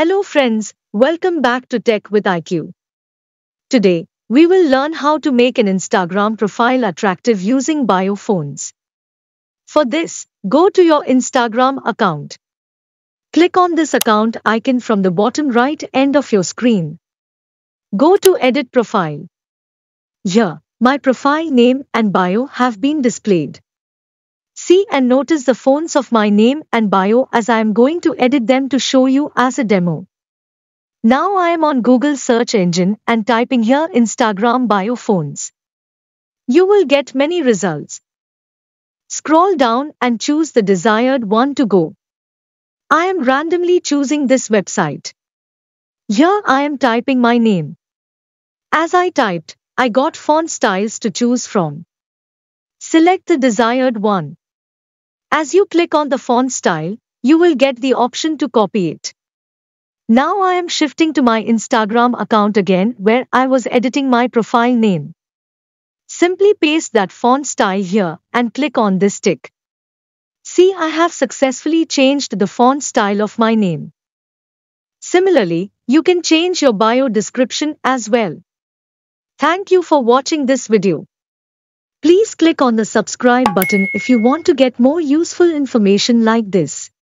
Hello friends, welcome back to Tech with IQ. Today, we will learn how to make an Instagram profile attractive using bio phones. For this, go to your Instagram account. Click on this account icon from the bottom right end of your screen. Go to Edit Profile. Here, my profile name and bio have been displayed. See and notice the fonts of my name and bio as I am going to edit them to show you as a demo. Now I am on Google search engine and typing here Instagram bio fonts. You will get many results. Scroll down and choose the desired one to go. I am randomly choosing this website. Here I am typing my name. As I typed, I got font styles to choose from. Select the desired one. As you click on the font style, you will get the option to copy it. Now I am shifting to my Instagram account again where I was editing my profile name. Simply paste that font style here and click on this tick. See, I have successfully changed the font style of my name. Similarly, you can change your bio description as well. Thank you for watching this video. Please click on the subscribe button if you want to get more useful information like this.